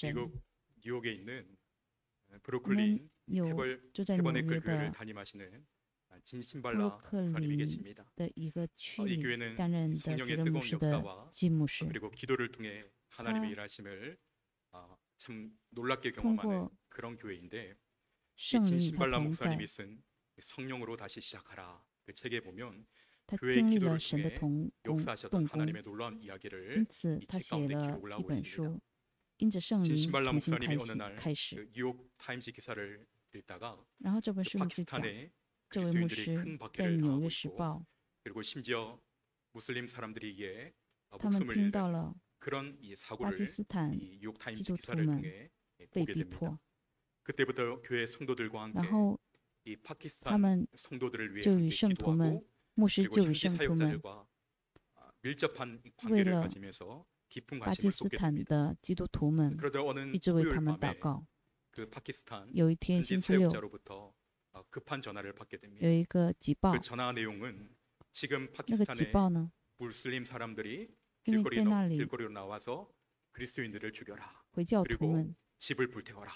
미국 뉴욕에 있는 我们 브루클린 有住在纽 태버네클 约 교회를 的 담임하시는 布鲁 진신발라 克 목사님이 林 계십니다. 的一个区 이 里 교회는 担任的主 성령의 任牧 뜨거운 师的 역사와 基牧师， 그리고 기도를 통해 하나님의 아. 일하심을 참 놀랍게 通 경험하는 过 그런 교회인데, 이 圣灵与他 진신발라 同在， 목사님이 쓴 성령으로 다시 시작하라 그 책에 보면 他 교회 经历 기도를 了神的 통해 动 역사하셨던 工， 하나님의 놀라운 이야기를 因此 이 他 책 写 가운데 了 기록 一 올라오고 本 있습니다. 书，因着圣灵 진신발라 重新 목사님이 어느 날 开始。 그 뉴욕 타임즈 기사를 읽다가 然后这本 그 书是讲 파키스탄에 这位牧 그리스도인들이 师 큰 在 박해를 纽 당하고 约时 있고, 报， 그리고 심지어 무슬림 사람들에게 他们 목숨을 听到 잃는 了 그런 이 巴基 사고를 斯坦 이 뉴욕 타임즈 기독 기사를徒们 통해 被 보게 逼 됩니다. 迫， 그때부터 교회 성도들과 함께 然后 이 他 파키스탄 们 성도들을 위해 就 함께 与圣徒们、 기도하고 牧师 그리고 就与 현지 圣徒们 사역자들과 밀접한 이 관계를 왜了 가지면서 깊은 巴基 관심을 斯 쏟게 坦 됩니다. 的基督徒们 그러다 어느 一直为他 토요일 们祷 밤에 告。 그 파키스탄 有一天 현지 星期六， 사역자로부터 급한 전화를 받게 됩니다. 有一个急报， 그 전화 내용은 지금 那个急 파키스탄의 报呢， 무슬림 사람들이 因为在那里 길거리로 나와서 그리스도인들을 죽여라. 回教徒 그리고 们 집을 불태워라.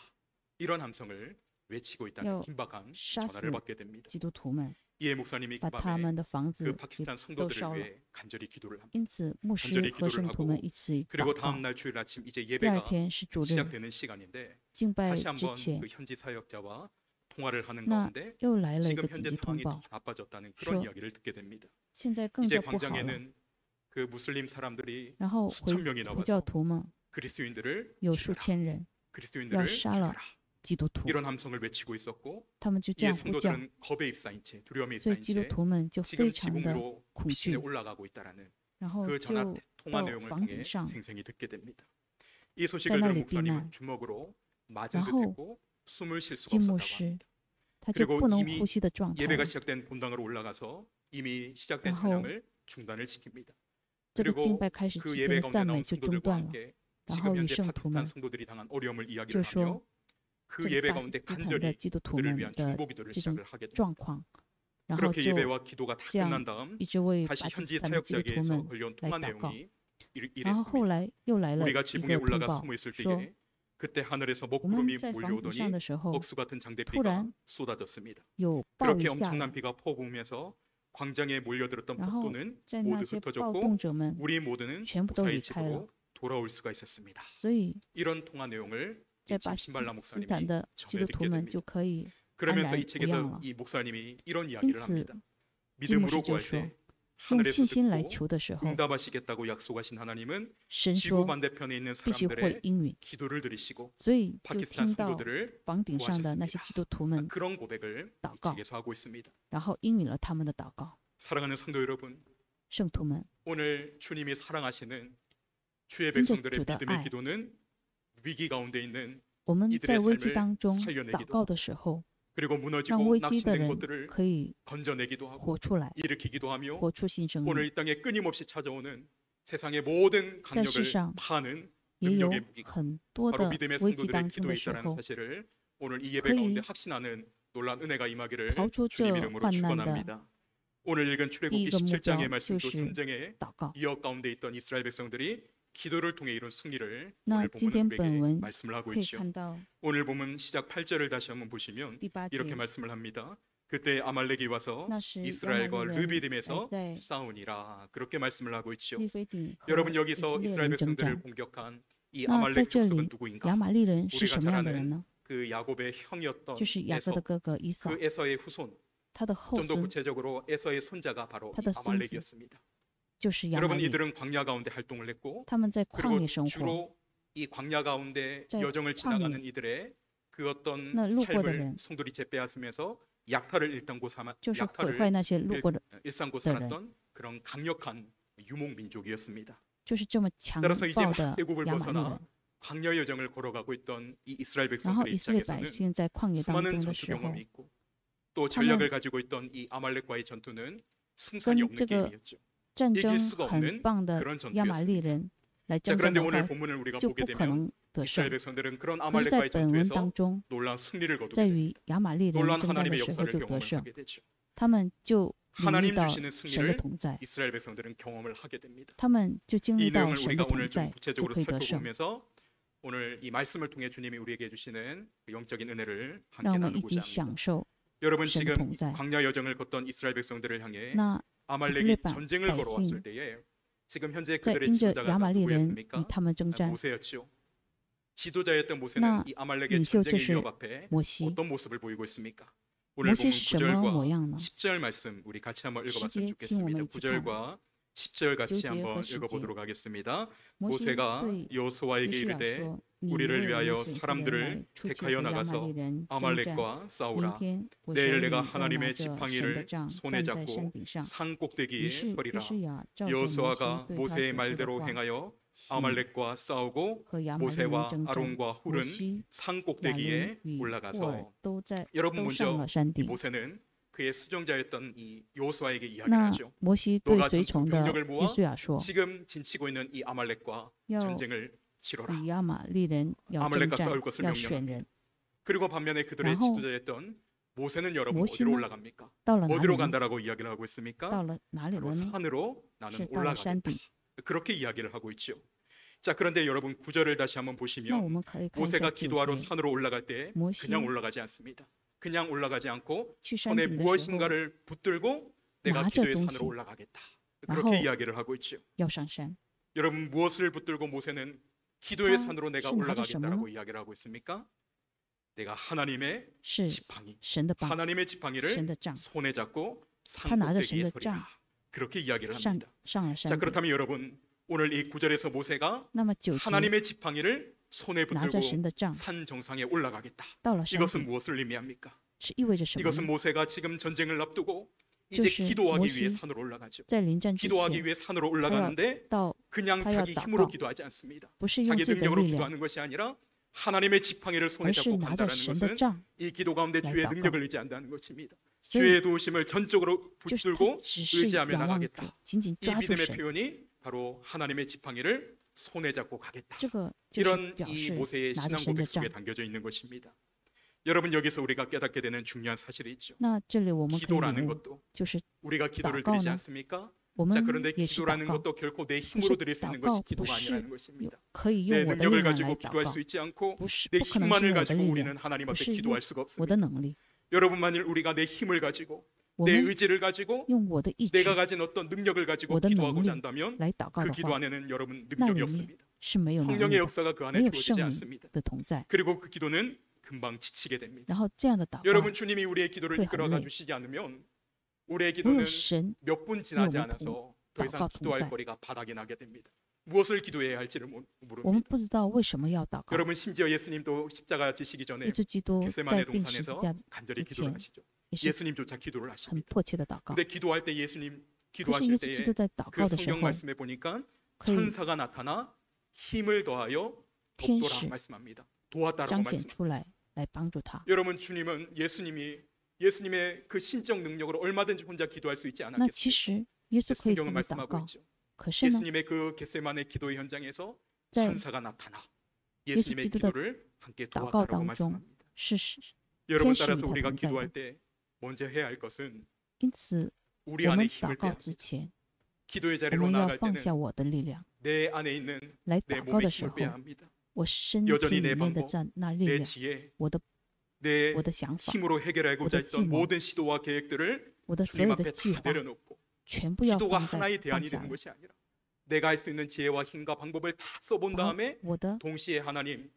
이런 함성을 외치고 있다는 요 긴박한 샤스 전화를 받게 됩니다. 基督徒们 이에 목사님이 把 그 他 밤에 们的房 그 子也 파키스탄 都 성도들을 烧了。 위해 간절히 기도를 합니다. 因此，牧师 간절히 和 기도를 圣徒 하고 们一起 그리고 祷告。 다음 날 주일 아침 이제 第二 예배가 天是主日 시작되는 시간인데 敬拜 다시 之 한번 前 그 ， 현지 사역자와 통화를 하는 那 가운데 又来了一 지금 个紧 현재 急通 상황이 报 더 ， 나빠졌다는 그런 说 이야기를 듣게 됩니다. 现在更 이제 加不好了。 광장에는 그 무슬림 사람들이 然后 수천 명이 回教 나와서 徒们 그리스도인들을 有数 죽여라. 千人 그리스도인들을 샤라. 죽여라. 基督徒， 이런 함성을 외치고 있었고 他们就这 이에 样呼叫， 성도들은 겁에 입사인 채 두려움에 所以 입사인 基督 채 徒们就 지금 非常的 지붕으로 恐 피신에 惧， 올라가고 있다라는 然后 그 就 전화 통화 到 내용을 房顶 통해 上， 생생히 듣게 됩니다. 이 소식을 날 들은 리 목사님은避难 주먹으로 맞은 然后 듯했고 숨을 쉴 수가 金牧 없었다고 师 합니다. 他就 그리고 不能 이미 呼吸的状态 예배가 了。 시작된 본당으로 올라가서 이미 시작된 然后 찬양을 중단을 시킵니다. 这个 그리고 敬拜开始 그 之 예배 前的 가운데 赞美 나온 就中 성도들과 断了， 함께 然 지금 后与 현재 圣徒 파키스탄 们 성도들이 당한 어려움을 就 이야기를 说 하며 그 这 예배 个巴基 가운데 斯坦的 간절히 基督徒 그들을 们 위한 的 중보기도를 这种 시작을 하게 됩니다. 状况，然后 그렇게 就 예배와 기도가 다 这样 끝난 다음 一直为 다시 巴基 현지 斯坦的基督徒 사역자에게서 们 걸려온 来 통화 祷告。 내용이 然后后 이랬습니다. 来又来了 우리가 一 지붕에 个通 올라가 报， 숨어 있을 说 때에 그때 하늘에서 我 먹구름이 们在房顶上 몰려오더니 的时候， 억수 같은 突 장대비가 然 쏟아졌습니다. 有暴 그렇게 雨下 엄청난 来， 비가 퍼부으면서 광장에 몰려들었던 然后 폭도는 在那 모두 些暴 흩어졌고 动者们 우리 모두는 全部都 무사히 离开了， 집으로 돌아올 수가 있었습니다. 所以 이런 통화 내용을 在巴基 진신발라 斯坦 목사님이 的基 전해 督徒 듣게 们就 됩니다. 可以 그러면서 이 안然无恙 책에서 了。 이 목사님이 이런 因 이야기를 此， 합니다. 基牧 믿음으로 师就 구할 说， 때 用 하늘에서 信心来 듣고 求的时候， 응답하시겠다고 약속하신 하나님은 神 지구 说 반대편에 있는 必须会 사람들의 应允， 기도를 들으시고 所以就 파키스탄 听到 성도들을 房顶上的那些 구하셨습니다. 基督徒们， 그런 고백을 이祷告。 책에서 하고 있습니다. 然后应允了他们的祷告。 사랑하는 성도 여러분, 圣徒们， 오늘 주님이 사랑하시는 주의 因着 백성들의 主的 믿음의 爱， 기도는 위기 가운데 있는 我们 이들의 在危机 삶을 当中 살려내기도 祷告的时候， 그리고 让 무너지고 危机的 낙심된 人 것들을 可以 건져내기도 하고 活出来， 일으키기도 하며 活出新生 오늘 命。 이 땅에 끊임없이 찾아오는 세상의 모든 강력을 在世上 파는 也有 능력의 무기가 很多 바로 的 믿음의 危机 성도들의 当中 기도에 的时 있다는 候， 사실을 오늘 이 예배 可以 가운데 확신하는 놀란 은혜가 임하기를 逃出 주님 这 이름으로 患难的 축원합니다. 오늘 읽은 第 출애굽기 一个目标 17장의 就 말씀도 是 전쟁의 祷告。 이역 가운데 있던 이스라엘 백성들이 기도를 통해 이룬 승리를 那 오늘 今天 본문은 本 우리에게 文 말씀을 하고 可以 있죠. 看到 오늘 보면 시작 8절을 다시 한번 보시면 第八节， 이렇게 말씀을 합니다. 그때 아말렉이 와서 那时亚玛 이스라엘과 利人 르비딤에서 在 싸우니라. 그렇게 말씀을 하고 있죠. 利非顶和 여러분 以 여기서 色列 이스라엘 人征 백성들을 战。 공격한 이 那在 아말렉 这 족속은 里， 누구인가? 亚玛利人是 우리가 什么 잘 样的人 아는 呢？ 그 야곱의 형이었던 就是雅各 에서, 的哥哥以扫， 그 에서의 후손. 他的后 좀 더 孙 구체적으로 에서의 손자가 바로 이 他的孙子 아말렉이었습니다. 就是亚玛 여러분 利。 이들은 광야 가운데 활동을 했고 他们在旷 그리고 野生活， 주로 이 광야 가운데 在 여정을 旷野 지나가는 이들의 그 어떤 那路过的 삶을 人 성도들이 제빼앗으면서 약탈을 일당고 就是毁 약탈을 坏那些路过的， 일삼고 살았던 그런 강력한 유목 민족이었습니다. 就是这么强 따라서 이제 暴 막 的 애굽을 亚玛利 벗어나 人。 광야 여정을 걸어가고 있던 이 이스라엘 然后 백성들의 以色列百 입장에서는 姓在旷野当 수많은 中的 전투 时候， 경험이 있고 또 전략을 가지고 있던 이 아말렉과의 전투는 승산이 跟 없는 这个 게임이었죠. 战 이길 争 수가 很 없는 棒的 그런 亚玛利 전투였습니다. 人来 자 征战 그런데 的 오늘 话， 본문을 우리가 就 보게 不可 되면 能得胜 이스라엘 。 백성들은 그런 可是，在 아말렉과의 本文 전투에서 当中， 놀라운 승리를 거두게 在 됩니다. 与亚玛利人 놀란 征战的 하나님의 时候 역사를 就得 경험을 胜， 하게 되죠. 他们就领 하나님 遇到 주시는 神的 승리를 同在， 이스라엘 백성들은 경험을 하게 됩니다. 他们就经 이 历到 내용을 神 우리가 的 오늘 同 좀 在，就 구체적으로 会得胜。 살펴보면서 오늘 이 말씀을 통해 주님이 우리에게 주시는 그 영적인 은혜를 让 함께 我们一起 나누고자 享 합니다. 受。 여러분 神 지금 同在。 광야 여정을 걷던 이스라엘 백성들을 향해 那以色 아말렉이 列 전쟁을 百 걸어왔을 姓 때에 지금 현재 在 그들의 因着 지도자가 亚玛力人与 누구였습니까? 他们征战， 모세였죠. 지도자였던 모세는 나 이 아말렉의 领袖 전쟁의 就是 위협 앞에 摩西。 어떤 모습을 보이고 있습니까? 오늘 摩 보면 西是什么模 9절과 样呢？ 10절 말씀 우리 같이 한번 十 읽어봤으면 节请我 좋겠습니다. 们一起看。 9절과 10절 같이 9节 한번 和10节 읽어보도록 하겠습니다. 摩西 모세가 对 여호수아에게 约书亚 이르되 说：“你 우리를 为我 위하여 们选出人 사람들을 来，出去 택하여 和亚玛 나가서 力人征战。 아말렉과 明 싸우라. 天我手 내일 里 내가 要拿 하나님의 着神的 지팡이를 杖 손에 站在 잡고 山顶上。” 산 于 꼭대기에 是约 서리라. 书亚照着摩西 여호수아가 对他 모세의 所说的 말대로 话 행하여 行， 아말렉과 싸우고 和亚玛力人 모세와 征战。 아론과 摩 훌은 西、 산 亚伦 꼭대기에 与户尔 올라가서 都在 여러분 都上 먼저 了山 이 顶。 모세는 그의 수종자였던 이 여호수아에게 이야기를 那 하죠. 摩西 너가 对随 전투 从的 병력을 约 모아 书亚说 지금 진치고 있는 이 아말렉과 要 전쟁을 치러라. 与亚玛力人要征 아말렉과 战 싸울 것을 要选 명령합니다. 人。 그리고 반면에 그들의 然后 지도자였던 모세는 여러분 모세는 어디로 올라갑니까? 到了哪里 어디로 呢？ 간다라고 이야기를 하고 있습니까? 到了哪里 바로 了呢？ 산으로 나는 是到了山 올라가겠다. 顶。 그렇게 이야기를 하고 있죠. 자, 그런데 여러분 9절을 다시 한번 那我 보시면 们可以看一下 모세가 9 기도하러 节， 산으로 올라갈 때 摩西 그냥 올라가지 않습니다. 그냥 올라가지 않고 去山 손에 顶的时候 무엇인가를 붙들고 내가 나저 기도의 동시. 산으로 올라가겠다. 라호. 그렇게 이야기를 하고 있죠. 要上山。 여러분 무엇을 붙들고 모세는 기도의 아, 산으로 내가 신 올라가겠다라고 하셨어요? 이야기를 하고 있습니까? 내가 하나님의 是 지팡이, 神的棒， 하나님의 神 지팡이를 的杖， 손에 잡고 他 산 拿着 꼭대기에 神的 서리라. 杖 그렇게 이야기를 上 합니다. 上了 자, 山顶。 그렇다면 여러분 오늘 이 9절에서 모세가 那么9节 하나님의 지팡이를 손에 拿着神 붙들고 的杖 산 정상에 올라가겠다. 到了山 이것은 顶， 무엇을 의미합니까? 是意味着什么 이것은 呢？ 모세가 지금 전쟁을 앞두고 就 이제 是 기도하기 摩 위해 西 산으로 올라가죠. 在临战之 기도하기 前 위해 산으로 올라가는데 到 그냥 타야 자기祷 힘으로 告 기도하지 않습니다. 不是用 자기 自己的 능력으로 力量， 기도하는 것이 아니라 하나님의 지팡이를 손에 而是 잡고 拿着 간다는 神的 것은 杖。 이 기도 가운데 날 주의祷告。 능력을 의지한다는 것입니다. 所以 주의 도우심을 전적으로 就是他 붙들고 只是 의지하며 仰望主 나가겠다. ，紧紧 이 抓住 믿음의 神。 표현이 바로 하나님의 지팡이를 손에 잡고 가겠다. 这个就是 이런 表 이 示 모세의 拿着 신앙 神的 고백 속에 杖。 담겨져 있는 것입니다. 여러분 여기서 우리가 깨닫게 되는 중요한 사실이 있죠. 那这里我们可以 기도라는 领悟， 것도 就是 우리가 기도를祷告 드리지 呢 않습니까? 我 자 们 그런데 也是祷 기도라는 告， 것도 결코 내 可 힘으로 是 드릴 수 祷 있는 告 것이 不 기도가 是 아니라는 有 것입니다. 可以 내 用我的力 능력을 量来 가지고 祷 기도할 告， 수 있지 않고 不是 내 不可能是 힘만을 用我的 가지고 力 우리는 量， 하나님 不 앞에 是 기도할 用 수가 我的 없습니다. 能力。 여러분 만일 우리가 내 힘을 가지고 我 내 们 의지를 가지고 用我的意志 내가 가진 어떤 능력을 가지고 我的能 기도하고자 力 한다면 来祷告 그 的 기도 话， 안에는 여러분 那 능력이 里面 없습니다. 是没有能力 성령의 的， 역사가 그 안에 没有 주어지지 圣灵 않습니다. 的同在。 그리고 그 기도는 금방 지치게 됩니다. 然后这样的祷告 여러분 주님이 우리의 기도를 회 이끌어가 할래. 주시지 않으면 우리의 没 기도는 有神 몇 분 지나지 우리 않아서 더 이상祷告 기도할 同在。 거리가 바닥이 나게 됩니다. 무엇을 기도해야 할지를 我们 모릅니다. 不知道为什么要祷告。 여러분 심지어 예수님도 십자가 지시기 전에 耶稣基督在 겟세마네 钉十字 동산에서 架 간절히 之 기도를 前 하시죠. 也是 예수님조차 기도를 很 하십니다. 迫切的祷告。 근데 기도할 때 예수님 可是 기도하실 耶稣基督 때에 在祷 그 告的时 성경 候， 말씀에 보니까 可以 천사가 나타나 힘을 더하여 天 돕더라 使 말씀합니다. 도왔다라고 彰显 말씀. 出来来帮助他。 여러분 주님은 예수님의 그 신적 능력으로 얼마든지 혼자 기도할 수 있지 那其 않았겠습니까? 实耶稣可以自 성경은 己祷 말씀하고 告， 있죠. 可是呢， 예수님의 그 겟세마네 기도의 현장에서 在 천사가 나타나 예수님의 기도의 기도를 함께 祷告 도왔다라고 当中 말씀합니다. 是 여러분 天使 따라서 与他 우리가 同在 기도할 的。 때 먼저 해야 할 것은 因此， 우리 我 안에 们 힘을 祷告 빼야 之 합니다. 前， 기도의 我 자리로 们要 나아갈 放下 때는 我的力量， 내 안에 있는 来 내 祷告 몸의 的时 힘을 候， 빼야 합니다. 我身 여전히 体 내 里面的 방법 那力 내 量， 지혜, 我的 내 我的想法， 힘으로 해결하고자 어떤 했던计谋, 모든 시도와 계획들을 我的所 주님 有的 앞에 计 다 划， 내려놓고 全部要 기도가 放在 하나의 放 대안이 下 되는 来。 것이 아니라 내가 할 수 있는 지혜와 힘과 방법을 다 써본 把 다음에 我的， 동시에 하나님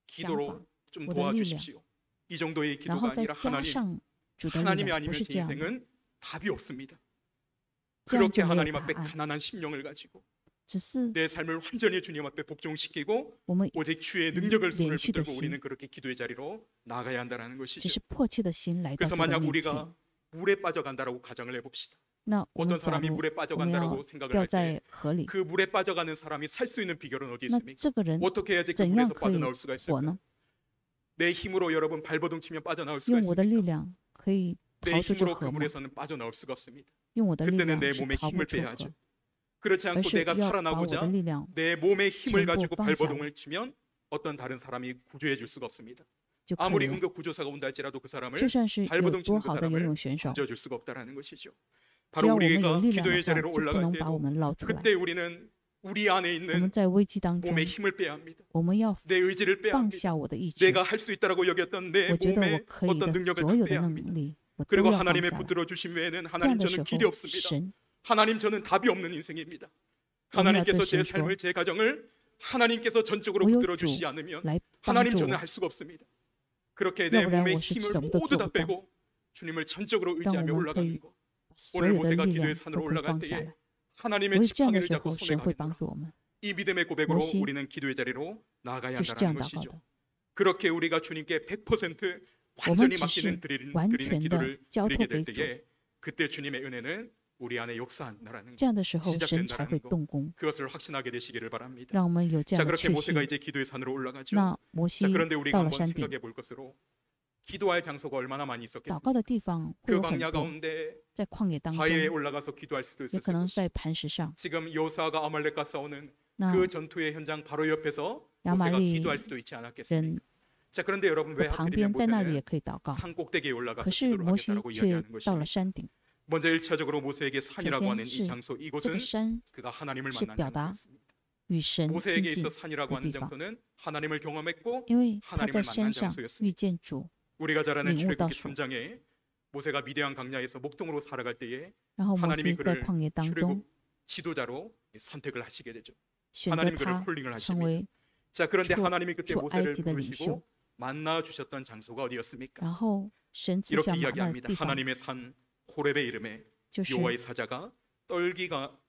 想 기도로 法 좀 我的力量， 도와주십시오. 이 정도의 然后 기도가 再 아니라 加 하나님 上主的力 하나님이 量，不 아니면 是 제 这样的。 인생은 답이 없습니다. 这样 그렇게 就没有 하나님 答 앞에 案， 가난한 심령을 가지고 只是 내 삶을 완전히 주님 앞에 복종시키고 我们 오직 주의 이 능력을 손을连续的 붙들고 心 우리는 그렇게 기도의 자리로 나가야 한다는 只 것이죠. 是迫切的心来到 그래서 主的 만약 面前。 우리가 물에 빠져간다라고 가정을 해봅시다. 那我 어떤 们假 사람이 如 물에 我们 빠져간다라고 要 생각을 掉 할 때 在河里， 그 물에 빠져가는 사람이 살 수 있는 비결은 어디 那 있습니까? 这个人 어떻게 해야지 그 怎样 물에서 可以 빠져나올 수가 活 있을까? 呢？ 내 힘으로 여러분 발버둥 치면 빠져나올 수가 用我的力 있습니까? 量可以 내 逃出这 힘으로 그 河吗？ 물에서는 빠져나올 수가 없습니다. 用我的力 그때는 量 내 是 몸에 逃不 힘을 出 빼야 河， 하죠. 그렇지 而 않고 是 내가 要把我的 살아나고자 力量 내 몸에 힘을 전부 가지고 放下 발버둥을 치면 어떤 다른 사람이 구조해 줄 수가 없습니다. 就可以 아무리 了。 응급 구조사가 온다 할지라도 그 就 사람을 算是有 발버둥 多 치는 그 好的游 사람을 泳选手， 건져줄 수가 없다라는 것이죠. 只 바로 要我们有 우리가 力量 기도의 的话， 자리로 就不 올라갈 能把我 때도 们捞出来。 그때 우리는 우리 안에 我 있는 们在危机当中， 몸의 힘을 빼야 합니다. 我们要 내 의지를 빼야 放 합니다. 下我的意志。 내가 할 수 있다라고 여겼던 내 我觉得我 몸의 可以 어떤 的 능력을 所 다 有的 빼야 能 합니다. 力，我都 그리고 要放 하나님의 下来。 붙들어 주심 외에는 这样 하나님 的时 저는 候， 길이 없습니다. 神， 하나님 저는 답이 없는 인생입니다. 我们要 하나님께서 对 제 神说 삶을 제 가정을 하나님께서 전적으로 我有 붙들어 主 주시지 않으면 来帮 하나님 助 저는 我， 할 수가 없습니다. 그렇게 要 내 不然 몸의 我是 힘을 什么都 모두 做 다 不到。 빼고 주님을 전적으로 让我 의지하며 们可 올라가는 以 것. 把所 오늘 有的 모세가 力 기도의 量 산으로 都可以 올라갈 放下 때에 来。 하나님의 所以这样的 지팡이를 时 잡고 候， 손에 神会 가는 帮 것. 助我们。 이 믿음의 고백으로 摩西 우리는 기도의 자리로 나아가야 就是这样 한다는 祷告 것이죠. 的。 그렇게 우리가 주님께 100% 我们 완전히 只 맡기는 是 드리는 完全的 기도를 交 드리게 托 될 给主， 때에 그때 주님의 은혜는 우리 안에 역사한다라는 这样的时候，神才 시작된다라는 会 것. 动工， 그것을 확신하게 되시기를 바랍니다. 让我们有这 자 样的 그렇게 确 모세가 信。 이제 기도의 산으로 올라가죠. 那摩西 자 그런데 우리가 到了 한번 山顶， 생각해 볼 것으로 기도할 장소가 얼마나 많이 祷 있었겠습니까? 告的地方会 그 有很 광야 多， 가운데 在旷野当 바위에 中， 올라가서 기도할 수도 也 있었을 可能 것이고 在磐石上。 지금 요사가 아말렉과 싸우는 那 그 전투의 현장 바로 옆에서 야말리 모세가 기도할 수도 있지 않았겠습니까? 人 자 그런데 여러분 的 왜 旁 하필이면 边在那里也 모세는 可以祷告， 산 꼭대기에 올라가서 可是 기도를 摩西 하겠다고 却 이야기하는 到了 것입니다. 山顶。 먼저 1차적으로 모세에게 首 산이라고 先 하는 이 是 장소 这 이곳은 个山 그가 하나님을 是 만난 表达 장소였습니다. 与神亲 모세에게 近 있어 ， 산이라고 的 하는 地方， 장소는 하나님을 경험했고 因为他 하나님을 在 만난 山上 장소였습니다. 遇见主， 우리가 잘 아는 领悟到 출애굽기 主。 3장에 모세가 미디안 강야에서 목동으로 살아갈 때에 然后摩 하나님이 西在 그를 旷野当中 출애굽 지도자로 선택을 하시게 되죠. 选择 하나님이 그를 他 콜링을 成 하십니다. 为， 자 그런데 출- 하나님이 그때 출 모세를埃及的领袖。 부르시고 만나 주셨던 장소가 어디였습니까? 然后神赐下 이렇게 马那的 이야기합니다. 地方， 하나님의 산 호렙의 이름에 就是 여호와의 사자가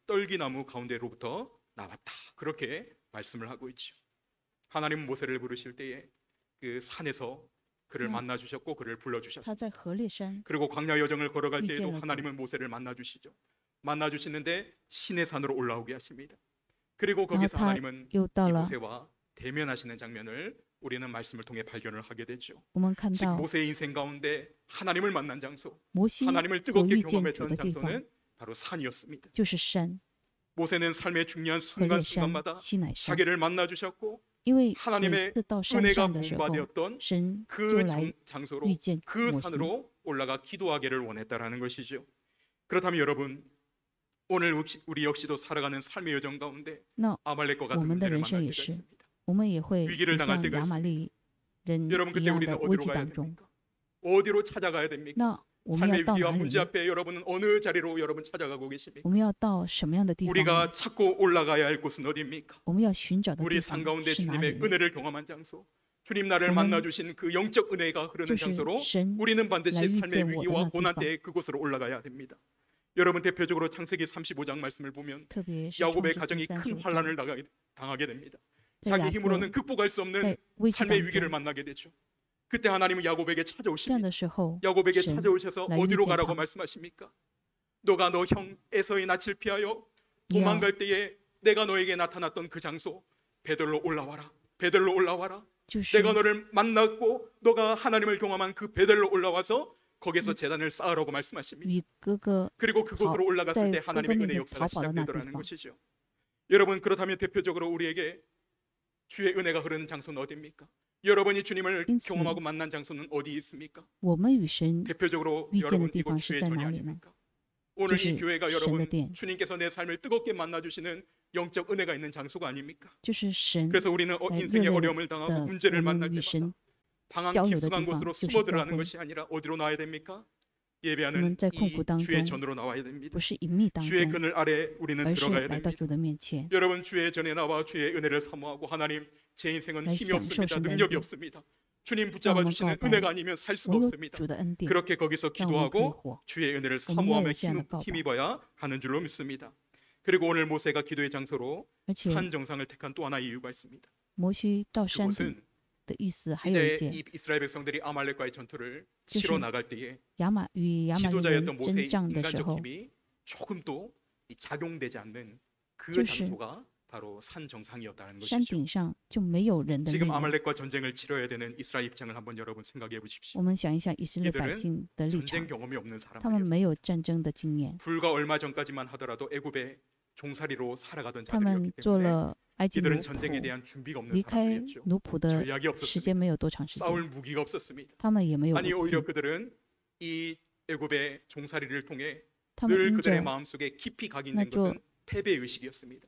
떨기나무 가운데로부터 나왔다. 그렇게 말씀을 하고 있죠. 하나님은 모세를 부르실 때에 그 산에서 그를 네. 만나 주셨고 그를 불러 他 주셨습니다. 在河烈山 그리고 광야 여정을 걸어갈 때에도 위기에 하나님은 모세를 만나 주시죠. 만나 주시는데 신의 산으로 올라오게 하십니다. 그리고 然后 거기서 他 하나님은 又到 이 了， 모세와 대면하시는 장면을 우리는 말씀을 통해 발견을 하게 되죠. 我们看 즉 到 모세의 인생 가운데 하나님을 만난 장소, 摩西 하나님을 所 뜨겁게 遇见主 경험했던 的地方， 장소는 바로 산이었습니다. 就是山， 모세는 삶의 중요한 河烈山、 순간순간마다 西乃山。 자기를 만나 주셨고 因为 하나님의 每次到山 은혜가 上的时候， 분바되었던 神就 그 来 장소로 遇见 그 摩西。 산으로 올라가 기도하기를 원했다라는 것이죠. 그렇다면 여러분 오늘 우리 역시도 살아가는 삶의 여정 가운데 那 아말렉과 같은 我们的 문제를 人生 만날 也 때가 是， 있습니다. 我们也会 위기를 也 당할 像 때가 亚玛力人 여러분 一 그때 样 우리는 的危 어디로 机 가야 当中。 됩니까? 어디로 찾아가야 됩니까? 那我们要 삶의 到 위기와 哪 문제 里？ 앞에 여러분은 어느 자리로 여러분 찾아가고 계십니까? 我们要到什么样的地方呢？ 우리가 찾고 올라가야 할 곳은 어디입니까? 我们要寻找的 우리 地 삶 方 가운데 是哪里 주님의 呢？ 은혜를 경험한 장소, 주님 나를 오늘 만나 주신 그 영적 은혜가 흐르는 就是 장소로 神 우리는 반드시 날 삶의 위기에 위기와 오는 고난 地方。 때에 그곳으로 올라가야 됩니다. 여러분 대표적으로 창세기 35장 말씀을 보면 特别是创 야곱의 世纪 가정이 35 큰 章 환란을 당하게 됩니다. 在 자기 雅 힘으로는 各 극복할 수 없는 在危机 삶의 当 위기를 中， 만나게 되죠. 그때 하나님은 야곱에게 这样 찾아오십니다. 的时候， 야곱에게 神 찾아오셔서 날 어디로 위기에 가라고 당- 말씀하십니까? 너가 너 형 에서의 낯을 피하여 你要 도망갈 때에 내가 너에게 나타났던 그 장소 베들로 올라와라. 베들로 올라와라. 就是 내가 너를 만났고 너가 하나님을 경험한 그 베들로 올라와서 거기서 재단을 쌓으라고 말씀하십니다. 与哥哥 그리고 그곳으로 올라갔을 때 네, 하나님의 은혜 그거는 역사가 이제 자바라나 시작되더라는地方。 것이죠. 여러분 그렇다면 대표적으로 우리에게 주의 은혜가 흐르는 장소는 어디입니까? 여러분이 주님을 인스. 경험하고 만난 장소는 어디 있습니까? 我们与神 대표적으로 위기의 여러분地 이곳 方是 주의 在 전이 哪里呢？ 아닙니까? 오늘 이 就是 교회가 神的 여러분 殿， 주님께서 내 삶을 뜨겁게 만나 주시는 영적 은혜가 있는 장소가 아닙니까? 就是神 그래서 우리는 인생의热烈 어려움을 당하고 的 문제를 我 만날 们与 때마다 神 방황 交流的 깊숙한 地方 곳으로 就是 숨어 教 들어가는 会。 것이 아니라 어디로 나와야 됩니까? 我 예배하는 们在困苦 이 当 주의 中， 전으로 나와야 됩니다. 不是隐秘当 주의 中， 그늘 아래 우리는 而是 들어가야 来到 됩니다. 主的面前， 여러분 주의 전에 나와 주의 은혜를 사모하고 하나님 제 인생은 날 힘이 享受 없습니다. 神的 능력이 恩典。 없습니다. 주님 让我 붙잡아 们 주시는 告白 은혜가 아니면 살 수가 唯有 없습니다. 主的恩典， 그렇게 거기서 让我们可以 기도하고 活。 주의 은혜를 우리의 사모하며 의지하는告白。 힘입어야 하는 줄로 믿습니다. 그리고 오늘 모세가 기도의 장소로 而且 산 정상을 택한 또 하나의 이유가 있습니다. 摩西到山顶 그것은 的意思还有一 이제 件， 이 이스라엘 백성들이 아말렉과의 전투를就是 치러 나갈 때에 与亚玛力人 지도자였던 모세의 征战的时 인간적 候， 힘이 조금도 작용되지 않는 그 就是 장소가 바로 산 정상이었다는 山 것이죠. 顶上就没有人的力 지금 量。 아말렉과 전쟁을 치러야 되는 이스라엘 입장을 한번 여러분 생각해 보십시오. 我们想一想以色列百 이들은 姓的立 전쟁 场， 경험이 없는 他们 사람들이었어요. 没有战争的经验， 불과 얼마 전까지만 하더라도 애굽의 종살이로 살아가던 他们 자들이었기 做 때문에 了埃及奴 이들은 전쟁에 仆， 대한 준비가 없는 离开 사람들이었죠. 奴仆的 전략이 时 없었습니다. 间没有多长时 싸울 间， 무기가 없었습니다. 他们也没有 아니 武 오히려 器， 그들은 이 애굽의 종살이를 통해 他们 늘 因 그들의 着 마음속에 깊이 那 각인된 座 것은 패배 의식이었습니다.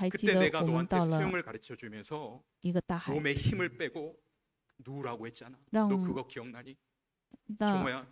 还记 그때 得 내가 我们 너한테 到了 수영을 가르쳐 주면서 一个大海， 몸에 힘을 빼고 누우라고 했잖아. 랑- 너 그거 기억나니? 那 종호야,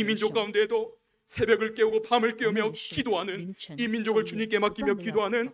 이 민족 가운데에도 새벽을 깨우고 밤을 깨우며 기도하는 이 민족을 주님께 맡기며 기도하는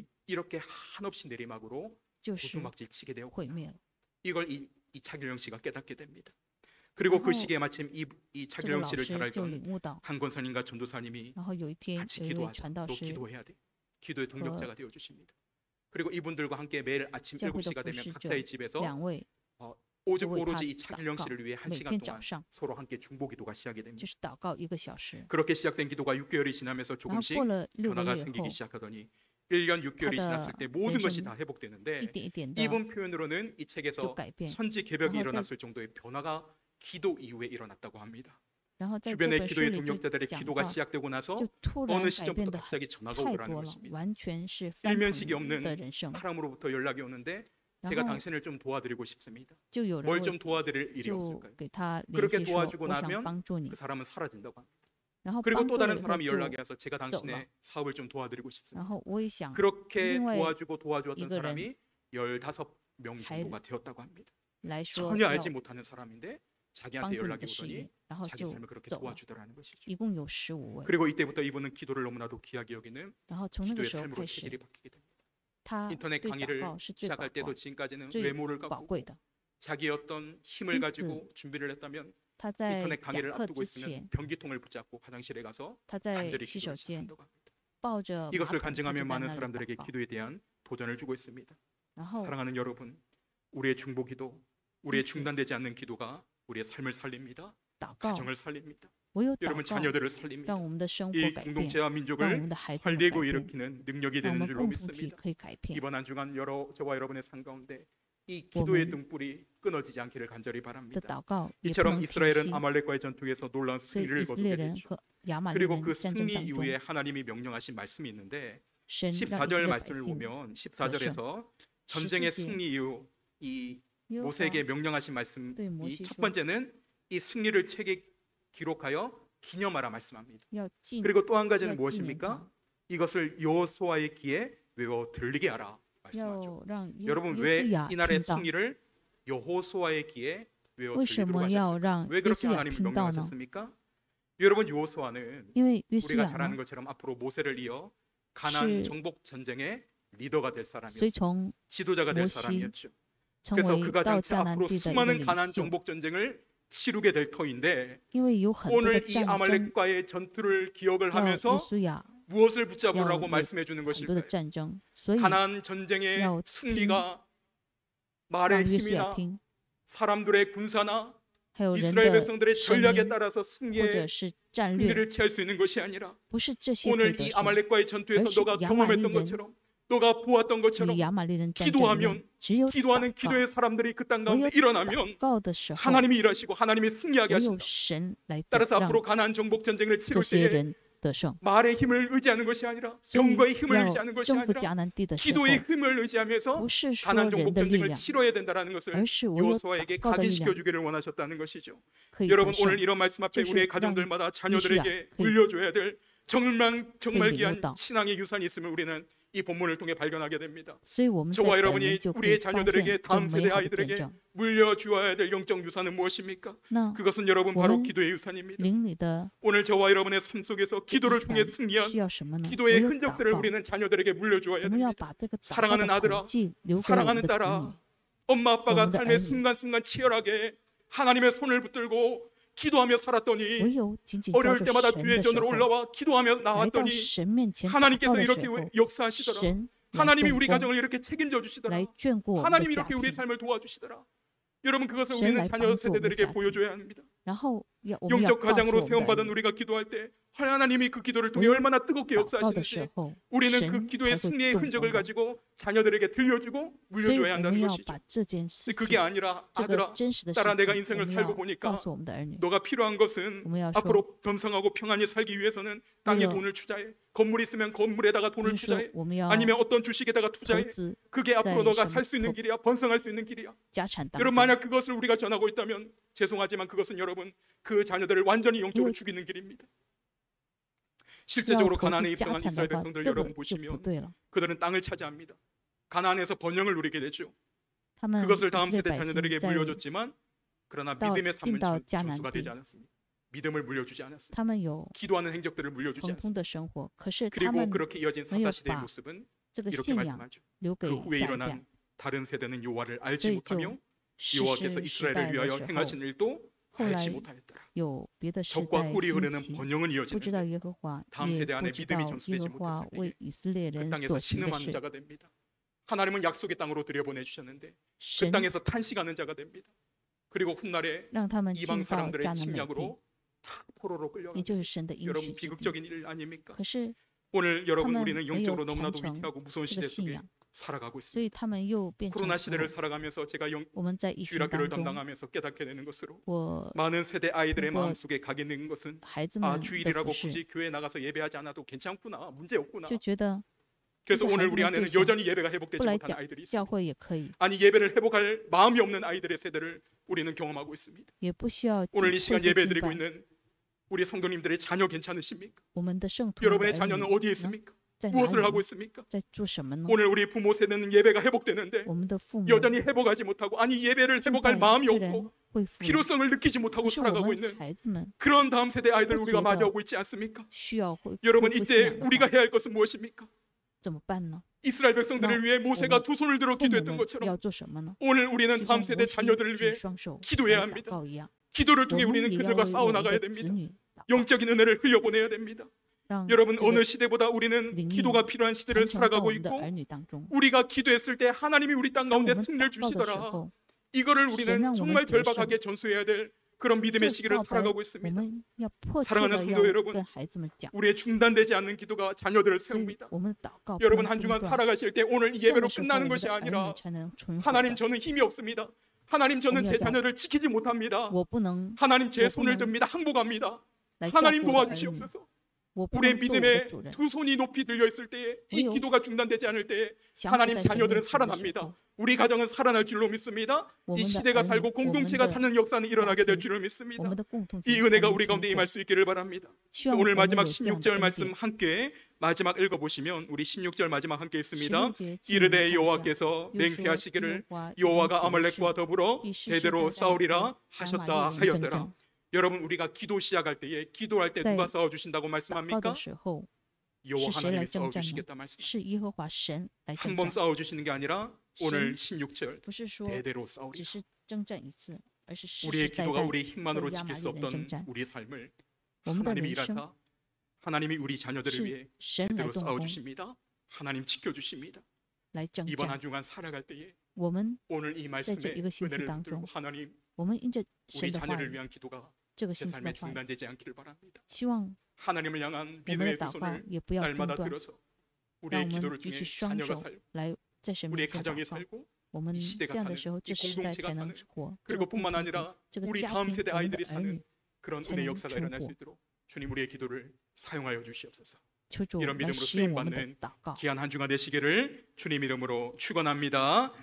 이렇게 한없이 내리막으로 就是 도두막질 치게 되었구나. 毁灭了。 이걸 이 차규령 씨가 깨닫게 됩니다. 그리고 그 然后 시기에 마침 이 这个 차길령 老 씨를 师 잘 就 알던 领悟到， 한 권사님과 전도사님이 然后有一天 같이 有一位 기도하자. 传道 너 师 기도해야 돼. 기도의 동력자가 되어 주십니다. 그리고 이분들과 함께 매일 아침 教会的 7시가 服 되면 侍者 각자의 집에서 2位 오직 就为他 오로지 이 祷 차길령 告， 씨를 위해 한 每 시간 天早 동안 上 서로 함께 중보 기도가 시작이 就 됩니다. 是祷告1个小时。 그렇게 시작된 기도가 6개월이 지나면서 然后 조금씩 过了6个 변화가 月以 생기기 后， 시작하더니 1년 6개월이 다 지났을 때 모든 것이 왼손 다 一 회복되는데 点一点的 이분 표현으로는 이 就 책에서 改变。 천지 개벽이然后在 일어났을 정도의 변화가 기도 이후에 일어났다고 합니다. 然后在这 주변의 本书 기도의 里就 동력자들의 讲 기도가 到， 시작되고 나서 就突然 어느 改 시점부터 变的 갑자기 전화가 太 오더라는 多了， 것입니다. 完全是翻 일면식이 腾的 없는 人生。 사람으로부터 연락이 오는데 然 제가 后 당신을 좀 도와드리고 싶습니다. 就有人 뭘 会 좀 도와드릴 일이 就 없을까요? 给他联 그렇게 系说 도와주고 我想 나면 帮助你 그 ， 사람은 사라진다고 합니다. 然后 그리고 帮 또 助了 다른 以后 사람이 就， 연락이 와서 제가 走了。 당신의 사업을 좀 도와드리고 然 싶습니다. 后我也想 그렇게 另外 도와주고 도와주었던 一个人 사람이 15명 还 정도가 되었다고 합니다. 来说 전혀 要 알지 못하는 사람인데 帮 자기한테 助你 연락이 的事业 오더니 ，然后 자기 就 삶을 그렇게 走了。 도와주더라는 것이죠. 一共有15位。 그리고 이때부터 이분은 기도를 너무나도 귀하게 여기는 然后从那个 기도의 时候 삶으로 开 체질이 始， 바뀌게 됩니다. 他对 인터넷 祷 강의를 告是最宝 시작할 때도 贵、 지금까지는 最 외모를 宝 갖고 贵的。 자기의 어떤 힘을 因此 가지고 준비를 했다면 他在 인터넷 讲 강의를 课 앞두고 之 있으면 前， 변기통을 붙잡고 화장실에 가서 他在 간절히 洗手 기도를 间 시작한다고 합니다. 抱着马 이것을 桶，他就 간증하면 在 많은 那里 사람들에게 祷告。 기도에 대한 도전을 주고 있습니다. 然后 사랑하는 여러분, 우리의 중보 기도, 우리의 因此 중단되지 않는 기도가 우리의 삶을 살립니다. 祷告， 가정을 살립니다. 唯有 여러분 祷告 자녀들을 살립니다. 让我们的生活 이 改变， 공동체와 让我 민족을 们的孩子们改 살리고 变， 일으키는 능력이 让我 되는 们 줄로 共同体 믿습니다. 可以改变。 이번 한 주간 저와 여러분의 삶 가운데 이 기도의 등불이 끊어지지 않기를 간절히 的 바랍니다. 祷告也不 이처럼 能停 이스라엘은 息。 아말렉과의 전투에서 놀라운 所以 승리를 以色 거두게 列人 됐죠. 和亚玛力 그리고 人 그 战争 승리 当中， 이후에 하나님이 명령하신 말씀이 있는데 神让以色 14절 列百 말씀을 姓 보면 14절에서 전쟁의 14절 승리 이후 이 耶和华 모세에게 명령하신 말씀 네, 이 모시죠. 첫 번째는 이 승리를 책에 기록하여 기념하라 말씀합니다. 要纪 그리고 또 한 가지는 要纪念 무엇입니까? 이것을 여호수아의 귀에 외워 들리게 하라 他， 말씀하죠. 要让耶 여러분 耶 왜 稣亚 이날의 听到。 승리를 여호수아의 귀에 외워 为什 들리도록 么要 하셨습니까? 让 왜 耶 그렇게 稣亚 하나님을 听到呢？ 명령하셨습니까? 여러분 여호수아는 因为约书 우리가 亚 잘 아는 呢， 것처럼 앞으로 모세를 이어 가나안是 정복 전쟁의 리더가 될 随 사람이었어요. 从 지도자가 될 摩西 사람이었죠. 成 그래서 为 그가 到 장차 迦南 앞으로 地的一个 수많은 领 가나안 袖， 정복 전쟁을 치르게 될 터인데 因为有很多的 오늘 이 战争 아말렉과의 전투를 기억을 要约 하면서 书亚 무엇을 붙잡으라고 要有 말씀해 주는 很多的 것일까요? 战争，所以 가나안 전쟁의 야, 승리가 让 말의 约书亚 힘이나 听， 사람들의 군사나 还有人 이스라엘 的 백성들의 声 전략에 音， 따라서 或者 승리의 是战略， 승리를 취할 수 있는 것이 아니라 不是这些可以 오늘 得 이 胜。 아말렉과의 전투에서 역시 너가 야말릭은 경험했던 것처럼 너가 보았던 것처럼 与亚玛力人战争一 기도하면 样，只有 기도하는 祷告， 기도의 사람들이 그 땅 唯 가운데 有 일어나면 祷告的时候， 하나님이 일하시고 하나님이 승리하게 唯有 하신다. 神来 따라서 让 앞으로 가나안 정복 전쟁을 这 치를 些 때에 人得胜。 말의 힘을 의지하는 것이 아니라 所以 병거의 힘을 要 의지하는 것이 征服 아니라 迦南地的时候， 기도의 힘을 의지하면서 不是说 가나안 人 정복 的力 전쟁을 量， 치러야 된다는 것을 而是唯有 여호수아에게 祷告的力 각인시켜 量 주기를 원하셨다는 것이죠. 可以得 여러분 胜 오늘 。 이런 말씀 앞에 就是 우리의 让 가정들마다 约书亚 자녀들에게 可以 물려줘야 될 정말 可以领悟 귀한 到。 신앙의 유산이 있음을 우리는 이 본문을 통해 발견하게 됩니다. 所以我们在 저와 本 여러분이 人就可以 우리의 发 자녀들에게 现这 다음 美 세대 好的见 아이들에게 证。 물려주어야 될 영적 유산은 무엇입니까? 那 그것은 여러분 바로 我们 기도의 유산입니다. 邻里的 오늘 저와 여러분의 삶 속에서 遗 기도를 통해 传 승리한 需要什么呢？唯 기도의 有祷 흔적들을 告。 우리는 자녀들에게 물려주어야 我们要 됩니다. 把这个祷告 사랑하는 的 아들아 痕迹留给我们 사랑하는 的子女 딸아 。 엄마 아빠가 여러분의 삶의 아이들. 순간순간 치열하게 하나님의 손을 붙들고 기도하며 唯 살았더니 有紧紧抓 어려울 住 때마다 神 주의 的时 전으로 候， 올라와 기도하며 来到 나왔더니 神面前祷告 하나님께서 的 이렇게 时候， 역사하시더라. 神来 하나님이 动 우리 工， 가정을 이렇게 책임져 주시더라. 来眷顾我们的 하나님이 家 이렇게 우리 庭， 삶을 도와주시더라. 여러분 그것을 神 우리는 来 자녀 帮助我们的 세대들에게 家庭。 보여줘야 합니다. 然后我们要 영적 告诉 가장으로 我们的儿 세움받은 女， 우리가 기도할 때 하나님이 그 기도를 통해 唯有 얼마나 뜨겁게 祷告的时 역사하시는지 候， 우리는 그 神 기도의 才会 승리의 动 흔적을 工的。 가지고 자녀들에게 들려주고 所以 물려줘야 我 한다는 们要 것이죠. 把这件事 그게 情， 아니라 这个 아들아 真实的事 딸아 내가 情，我 인생을 们 살고 要告 보니까 诉我们的儿女， 너가 필요한 것은 我们要说， 앞으로 겸손하고 평안히 살기 위해서는 땅에 왜요? 돈을 투자해. 건물 있으면 건물에다가 就 돈을 是说 투자해. 我们要 아니면 어떤 주식에다가 投 투자해. 资 그게 앞으로 자, 너가 이 살 수 있는 뭐- 길이야. 번성할 수 있는 길이야. 家产当 여러분 中。 만약 그것을 우리가 전하고 있다면 죄송하지만 그것은 여러분 그 자녀들을 완전히 영적으로 왜요? 죽이는 길입니다. 要 실제적으로 投 가나안에 资家 입성한 产的 이스라엘 话， 백성들 这个 여러분 就不 보시면 对了。 그들은 땅을 차지합니다. 가나안에서 번영을 누리게 되죠. 他们 그것을 以 다음 色列 세대 百姓 자녀들에게 在 물려줬지만 그러나 到 믿음의 삶은 进到迦南 전수가 地， 되지 않았습니다. 믿음을 물려주지 않았습니다. 他们有 기도하는 행적들을 물려주지 普通 않습니다. 的生活，可是他 그리고 们 그렇게 이어진 没有 사사시대의 把 모습은 这个 이렇게 信仰 말씀하죠. 留给 그 후에 下一代， 일어난 다른 세대는 여호와를 所 알지 以就 못하며 世 여호와께서 世时代 이스라엘을 的 위하여 时候， 행하신 일도 后来 알지 못하였더라. 有别的世 적과 代 꿀이 兴 흐르는 起， 번영은 不知 이어지는데 道耶和华， 다음 也 세대 不 안에 知 믿음이 道耶 전수되지 和华 못했을 为 때에 以色列 그 人 땅에서 所行的 신음하는 事。 자가 됩니다. 하나님은 약속의 땅으로 들여보내주셨는데 그 神 땅에서 탄식하는 자가 됩니다. 그리고 훗날에 让他们 이방 进到 사람들의 迦南美地， 침략으로 다 포로로 也 끌려가는 就是神的应许 여러분 之地。 비극적인 일 아닙니까? 可是 오늘 여러분 他们 우리는 没有 영적으로 传 너무나도 承 위태하고 무서운 这个 시대 信 속에 仰， 살아가고 所以 있습니다. 他们又变成 코로나 之 시대를 后， 살아가면서 제가 我们在疫情 주일학교를 当中， 담당하면서 깨닫게 되는 것으로 我 많은 세대 아이들의 그거 마음속에 가게 되는 것은 孩子 아 们的 주일이라고 服侍， 굳이 교회 나가서 예배하지 않아도 괜찮구나, 문제 없구나. 就觉得 그래서 그래서 오늘 우리 아이들은 안에는 또 여전히 예배가 회복되지 不来 못한 教 아이들이 教 있습니다. 会也可以， 아니 예배를 회복할 마음이 없는 아이들의 세대를 우리는 경험하고 있습니다. 也不需要 오늘 이 会 시간 去 예배 敬 드리고 拜。 있는 우리 성도님들의 자녀 괜찮으십니까? 我们的圣徒们的 여러분의 儿 자녀는 女 어디에 呢 있습니까? 在哪 무엇을 里 하고 呢？ 있습니까? 在做什么呢？ 오늘 우리 부모 세대는 예배가 회복되는데 我们的父母 여전히 회복하지 못하고 아니 예배를 敬 회복할 拜 마음이 虽然 없고 恢复了， 필요성을 느끼지 못하고 可是我 살아가고 们 있는 孩子们 그런 다음 세대 아이들 또 우리가 기회가 맞이하고 있지 않습니까? 需要恢 여러분 恢复信 이때 仰的 우리가 话， 해야 할 것은 무엇입니까? 怎么办呢？ 이스라엘 백성들을 위해 모세가 오늘 두 손을 들어 父母 기도했던 们 것처럼 要做什么呢？ 오늘 우리는 就 다음 像 세대 摩西 자녀들을 举 위해 双手 기도해야 来祷 합니다. 告一样， 기도를 我 통해 们 우리는 也要 그들과 为 싸워 我们 나가야 的子 됩니다. 女祷告， 영적인 은혜를 흘려보내야 됩니다. 让 여러분 这 어느 个 시대보다 우리는灵力 기도가 필요한 传 시대를 承到我 살아가고 们的 있고 儿女当中。 우리가 기도했을 때 하나님이 우리 땅 当我 가운데 们 승리를 祷告的时 주시더라. 候， 이거를 神 우리는 让我们 정말 得胜， 절박하게 전수해야 될 그런 这 믿음의 시기를 告白 살아가고 我 있습니다. 们要迫切 사랑하는 的 성도 要 여러분, 跟孩子们讲， 우리의 중단되지 않는 기도가 자녀들을 所以 세웁니다. 我们的祷告不 여러분 能 한 中 주간 断。 살아가실 때 오늘 이 这样 예배로 的时候，我 끝나는 们 것이 的儿女 아니라 才能存活 하나님 的。 저는 힘이 없습니다. 하나님 저는 제 공유하자. 자녀를 지키지 못합니다. 我不能 하나님 제 我不 손을 能 듭니다. 항복합니다. 来照 하나님 顾我的儿女， 도와주시옵소서. 我不 우리의 能做我的 믿음의 主人。 두 손이 높이 들려 있을 때에 이唯有 기도가 중단되지 않을 때에 降服 하나님 在神 자녀들은 面前的时 살아납니다. 候， 우리 가정은 살아날 줄로 믿습니다. 我 이 们的 시대가 儿女 살고 我们 공동체가 的 사는 역사는 일어나게 될 家庭 줄을 我 믿습니다. 们的共同 이 体才 은혜가 能 우리 存 가운데 活 임할 수 있기를 바랍니다. 希 그래서 望 오늘 我们 마지막 有这样的 16절 恩 말씀 典。 함께 마지막 읽어보시면 우리 16절 마지막 함께 있습니다. 16节 이르되 经文看一下 여호와께서 又说 맹세하시기를 耶和华 여호와가 应许的 아말렉과 是 더불어 以世世 대대로 代代 싸우리라 和亚玛 하셨다 力人征 하였더라. 战。 여러분 우리가 기도 시작할 때에 기도할 때 在 누가 싸워 주신다고 祷告 말씀합니까? 的时候， 여호와 是谁 하나님이 来 싸워 征战呢？ 주시겠다 말씀. 是耶和华神来 한 征 번 战， 싸워 주시는 게 아니라 오늘 16절 不是说 대대로 只 싸우리라. 是征战一次，而是世世 우리의 代 기도가 代 우리 힘만으로 和亚 지킬 玛 수 力人征 없던 战。 우리의 삶을 我们的 하나님이 人生 일하사 하나님이 우리 자녀들을 是 위해 神来 대대로 动 싸워 工， 주십니다. 하나님 지켜 주십니다. 来征 이번 战。 한 주간 살아갈 때에 我们 오늘 이 在这 말씀에 一个星期 은혜를 当 붙들고 中， 하나님 我们因着 우리 神的话 자녀를 语， 위한 기도가 这个 제 星期 삶에 的话语， 중단되지 않기를 바랍니다. 希望 하나님을 향한 我们的 믿음의 두 祷告 손을 也不要中 날마다 断， 들어서 让 우리의 我 기도를 们举 통해 起双 자녀가 手 살고 来在神 우리의 面前 가정이 祷告。 살고 我们 이 这 시대가 样的 사는 时候， 이 这时代 공동체가 才能 사는 活。这个 그리고뿐만 共同体 아니라 这个 우리 家 다음 庭， 세대 我们的 아이들이 儿 사는 女， 그런才 은혜 能 역사가 存 일어날 活 수 있도록 주님 우리의 기도를 사용하여 주시옵소서. 求主 이런 来 믿음으로 使用 쓰임 我们的 받는 祷告。 귀한 한 주가 되시기를 주님 이름으로 축원합니다.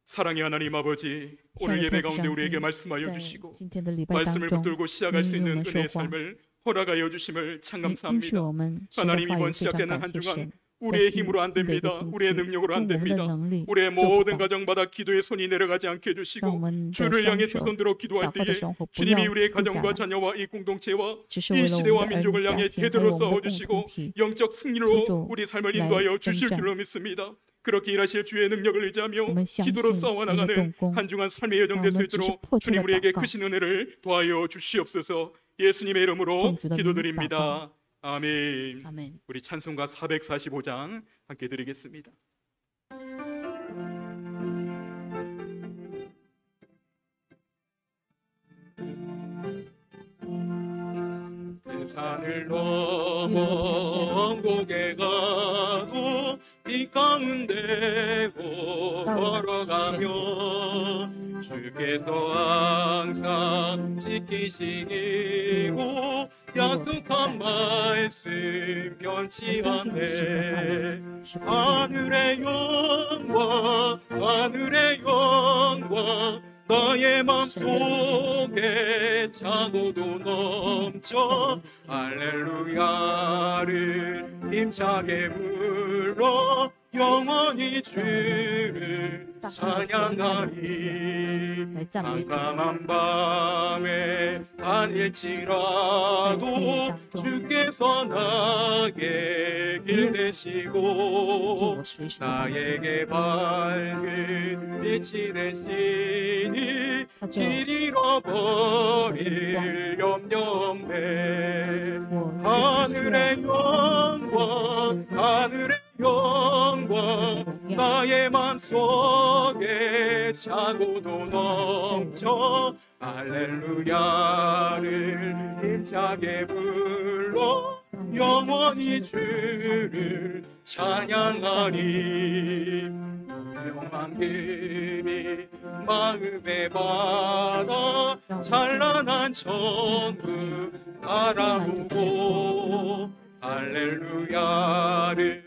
사랑의 하나님 아버지, 亲爱 오늘 的 예배 天父 가운데 上 우리에게 帝， 말씀하여 在 주시고 今天的礼拜当 말씀을 中， 붙들고 시작할 수 您与我 있는 们说 은혜의 话， 삶을 허락하여 주심을 您 참 应许 감사합니다. 我们神的 하나님 话语， 이번 非常 시작되는 感 한 谢 주간 神。 우리의 在 힘으로 안 新的一个 됩니다. 星 우리의 期， 능력으로 用 안 我们的 됩니다. 能力 우리의 做不 모든 到， 가정마다 기도의 손이 내려가지 않게 让我 해주시고 们的 주를 双 향해 두 手 손 들어 기도할 祷告的 때에 生活不 주님이 要 우리의 屈下 가정과 来， 자녀와 이 공동체와 只是 이 为了我们 시대와 的儿女 민족을 家 향해 庭，还有 대대로 我们的共 싸워주시고 同体， 영적 求 승리로 主 우리 삶을 来 인도하여 征 주실 战。 줄로 믿습니다. 그렇게 일하실 주의 능력을 我 의지하며 们相 기도로 信 싸워 你的 나가는 动工， 한 주간 삶의 여정 让我 될 수 们只是 있도록 迫切 주님 的 우리에게 祷告， 크신 은혜를 도하여 주시옵소서. 예수님의 이름으로 奉主的名祷告。 기도드립니다. 아멘. 阿门。 우리 찬송가 445장 함께 드리겠습니다. 산을 넘어 원곡에 가도 빛 가운데 걸어가며 주께서 항상 지키시고 약속한 말씀 변치 않네. 하늘의 영광 하늘의 영광 나의 맘속에 차고도 넘쳐 할렐루야를 힘차게 불러 영원히 주를 찬양하리. 来赞美主。 깜깜한 밤에 다닐지라도 주께서 나에게 길 对 되시고 我随时的帮助 나에게 밝은 빛이 되시니 他就 길 잃어버릴 염려 없네. 我 하늘의 영광 하늘의 영광 나의 맘속에 차고도 넘쳐 할렐루야를 힘차게 불러 영원히 주를 찬양하리. 영한 길이 마음에 받아 찬란한 천국 바라보고 할렐루야를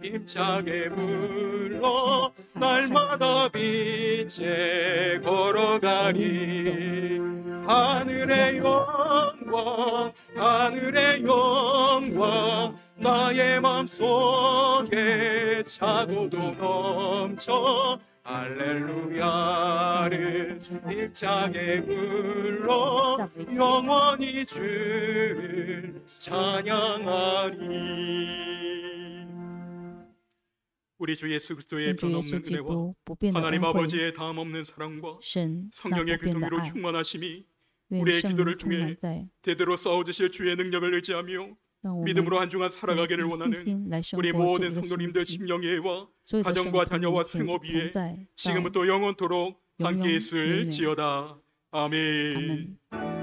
힘차게 불러 날마다 빛에 걸어가리. 하늘의 영광 하늘의 영광 나의 맘속에 차고도 넘쳐 할렐루야를 힘차게 불러 영원히 주를 찬양하리. 우리 주 예수 그리스도의 愿主耶稣 변함없는 基 은혜와 督不变的 하나님 恩惠， 아버지의 다함없는 사랑과 神那 성령의 不变的 교통으로 爱， 충만하심이 愿 우리의 圣 기도를 灵充满 통해 在， 대대로 싸워주실 주의 능력을 의지하며 让我们 믿음으로 한 주간 以 살아가기를 信 원하는 心来生 우리 活这 모든 个星 성도님들 期。 심령예와 所有的圣 가정과 徒 자녀와 面前 생업 同 위에 在，到 지금부터 영원토록 함께 永永远 있을지어다. 阿 아멘. 门。